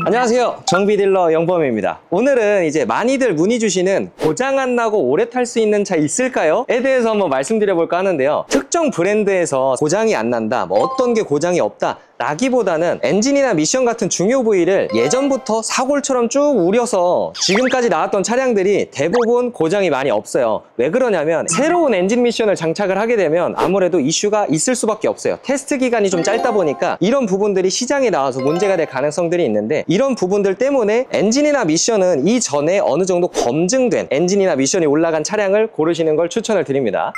안녕하세요, 정비딜러 영범입니다. 오늘은 이제 많이들 문의 주시는 고장 안 나고 오래 탈 수 있는 차 있을까요? 에 대해서 한번 말씀드려 볼까 하는데요, 특정 브랜드에서 고장이 안 난다, 어떤 게 고장이 없다 라기보다는 엔진이나 미션 같은 중요 부위를 예전부터 사골처럼 쭉 우려서 지금까지 나왔던 차량들이 대부분 고장이 많이 없어요. 왜 그러냐면 새로운 엔진 미션을 장착을 하게 되면 아무래도 이슈가 있을 수밖에 없어요. 테스트 기간이 좀 짧다 보니까 이런 부분들이 시장에 나와서 문제가 될 가능성들이 있는데, 이런 부분들 때문에 엔진이나 미션은 이전에 어느 정도 검증된 엔진이나 미션이 올라간 차량을 고르시는 걸 추천을 드립니다.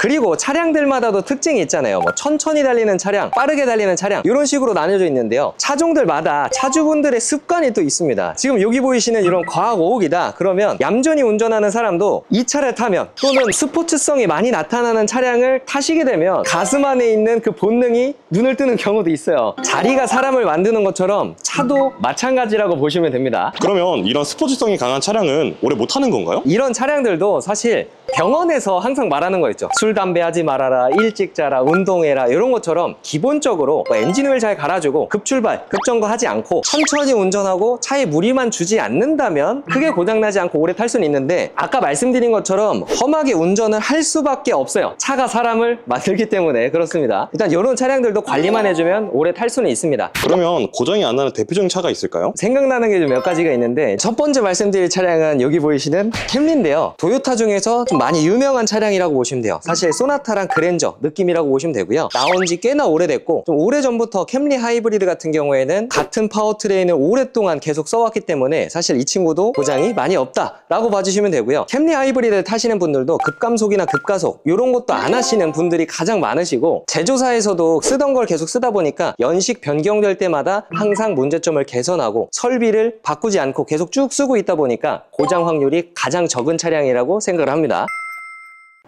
그리고 차량들마다도 특징이 있잖아요. 천천히 달리는 차량, 빠르게 달리는 차량, 이런 식으로 나뉘어져 있는데요, 차종들마다 차주분들의 습관이 또 있습니다. 지금 여기 보이시는 이런 과학 5호기다 그러면 얌전히 운전하는 사람도 이 차를 타면, 또는 스포츠성이 많이 나타나는 차량을 타시게 되면 가슴 안에 있는 그 본능이 눈을 뜨는 경우도 있어요. 자리가 사람을 만드는 것처럼 차도 마찬가지라고 보시면 됩니다. 그러면 이런 스포츠성이 강한 차량은 오래 못 타는 건가요? 이런 차량들도 사실 병원에서 항상 말하는 거 있죠. 술, 담배 하지 말아라, 일찍 자라, 운동해라, 이런 것처럼 기본적으로 엔진오일 잘 갈아주고 급출발, 급점거 하지 않고 천천히 운전하고 차에 무리만 주지 않는다면 크게 고장나지 않고 오래 탈 수는 있는데, 아까 말씀드린 것처럼 험하게 운전을 할 수밖에 없어요. 차가 사람을 만들기 때문에 그렇습니다. 일단 이런 차량들도 관리만 해주면 오래 탈 수는 있습니다. 그러면 고장이 안 나는 대표적인 차가 있을까요? 생각나는 게 좀 몇 가지가 있는데, 첫 번째 말씀드릴 차량은 여기 보이시는 캠리인데요, 도요타 중에서 좀 많이 유명한 차량이라고 보시면 돼요. 사실 소나타랑 그랜저 느낌이라고 보시면 되고요. 나온 지 꽤나 오래됐고, 좀 오래전부터 캠리 하이브리드 같은 경우에는 같은 파워트레인을 오랫동안 계속 써왔기 때문에 사실 이 친구도 고장이 많이 없다라고 봐주시면 되고요. 캠리 하이브리드를 타시는 분들도 급감속이나 급가속 이런 것도 안 하시는 분들이 가장 많으시고, 제조사에서도 쓰던 걸 계속 쓰다 보니까 연식 변경될 때마다 항상 문제점을 개선하고 설비를 바꾸지 않고 계속 쭉 쓰고 있다 보니까 고장 확률이 가장 적은 차량이라고 생각을 합니다.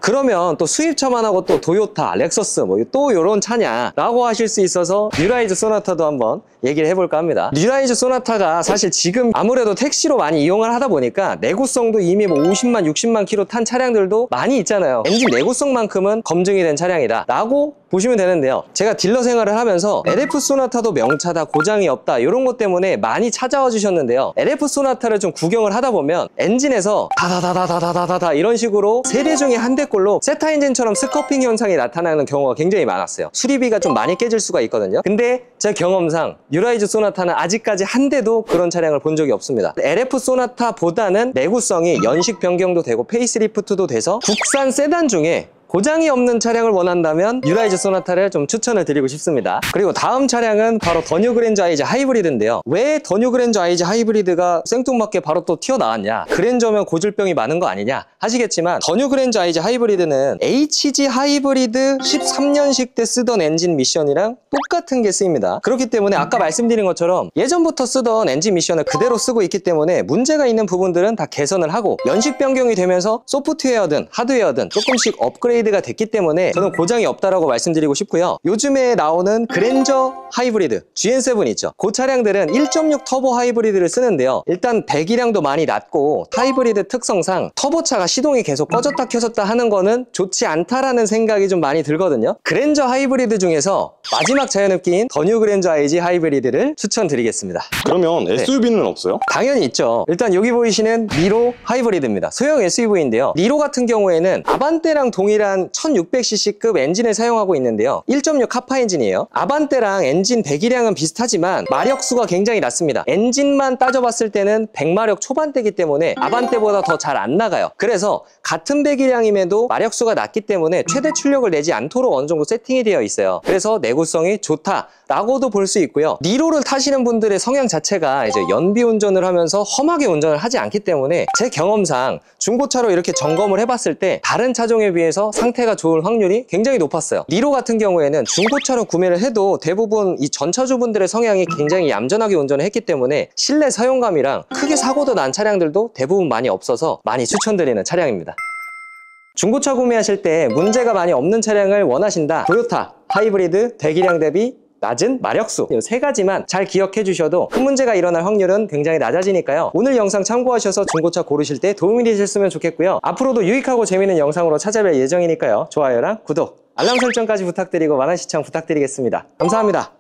그러면 또 수입차만 하고 또 도요타, 렉서스 또 이런 차냐 라고 하실 수 있어서 뉴라이즈 소나타도 한번 얘기를 해볼까 합니다. 뉴라이즈 소나타가 사실 지금 아무래도 택시로 많이 이용을 하다 보니까 내구성도 이미 50만, 60만 킬로 탄 차량들도 많이 있잖아요. 엔진 내구성만큼은 검증이 된 차량이다 라고 보시면 되는데요, 제가 딜러 생활을 하면서 LF 소나타도 명차다, 고장이 없다 이런 것 때문에 많이 찾아와 주셨는데요, LF 소나타를 좀 구경을 하다 보면 엔진에서 다다다다다다다다 이런 식으로 세대 중에 한 대꼴로 세타 엔진처럼 스커핑 현상이 나타나는 경우가 굉장히 많았어요. 수리비가 좀 많이 깨질 수가 있거든요. 근데 제 경험상 뉴라이즈 소나타는 아직까지 한 대도 그런 차량을 본 적이 없습니다. LF 소나타보다는 내구성이 연식 변경도 되고 페이스리프트도 돼서 국산 세단 중에 고장이 없는 차량을 원한다면 뉴라이즈 소나타를 좀 추천을 드리고 싶습니다. 그리고 다음 차량은 바로 더 뉴 그랜저 IG 하이브리드인데요, 왜 더 뉴 그랜저 IG 하이브리드가 생뚱맞게 바로 또 튀어나왔냐, 그랜저면 고질병이 많은 거 아니냐 하시겠지만, 더 뉴 그랜저 IG 하이브리드는 HG 하이브리드 13년식 때 쓰던 엔진 미션이랑 똑같은 게 쓰입니다. 그렇기 때문에 아까 말씀드린 것처럼 예전부터 쓰던 엔진 미션을 그대로 쓰고 있기 때문에 문제가 있는 부분들은 다 개선을 하고, 연식 변경이 되면서 소프트웨어든 하드웨어든 조금씩 업그레이드가 됐기 때문에 저는 고장이 없다라고 말씀드리고 싶고요. 요즘에 나오는 그랜저 하이브리드 GN7 있죠, 그 차량들은 1.6 터보 하이브리드를 쓰는데요, 일단 배기량도 많이 낮고 하이브리드 특성상 터보차가 시동이 계속 꺼졌다 켜졌다 하는 거는 좋지 않다라는 생각이 좀 많이 들거든요. 그랜저 하이브리드 중에서 마지막 자연흡기인 더 뉴 그랜저 IG 하이브리드를 추천드리겠습니다. 그러면 SUV는 없어요? 당연히 있죠. 일단 여기 보이시는 니로 하이브리드입니다. 소형 SUV인데요, 니로 같은 경우에는 아반떼랑 동일한 1600cc급 엔진을 사용하고 있는데요, 1.6 카파 엔진이에요. 아반떼랑 엔진 배기량은 비슷하지만 마력수가 굉장히 낮습니다. 엔진만 따져봤을 때는 100마력 초반대이기 때문에 아반떼보다 더 잘 안 나가요. 그래서 같은 배기량임에도 마력수가 낮기 때문에 최대 출력을 내지 않도록 어느 정도 세팅이 되어 있어요. 그래서 내구성이 좋다라고도 볼 수 있고요. 니로를 타시는 분들의 성향 자체가 이제 연비 운전을 하면서 험하게 운전을 하지 않기 때문에 제 경험상 중고차로 이렇게 점검을 해봤을 때 다른 차종에 비해서 상태가 좋을 확률이 굉장히 높았어요. 니로 같은 경우에는 중고차로 구매를 해도 대부분 이 전차주분들의 성향이 굉장히 얌전하게 운전을 했기 때문에 실내 사용감이랑 크게 사고도 난 차량들도 대부분 많이 없어서 많이 추천드리는 차량입니다. 중고차 구매하실 때 문제가 많이 없는 차량을 원하신다, 도요타 하이브리드 배기량 대비 낮은 마력수, 이 세 가지만 잘 기억해 주셔도 큰 문제가 일어날 확률은 굉장히 낮아지니까요, 오늘 영상 참고하셔서 중고차 고르실 때 도움이 되셨으면 좋겠고요. 앞으로도 유익하고 재미있는 영상으로 찾아뵐 예정이니까요, 좋아요랑 구독, 알람 설정까지 부탁드리고 많은 시청 부탁드리겠습니다. 감사합니다.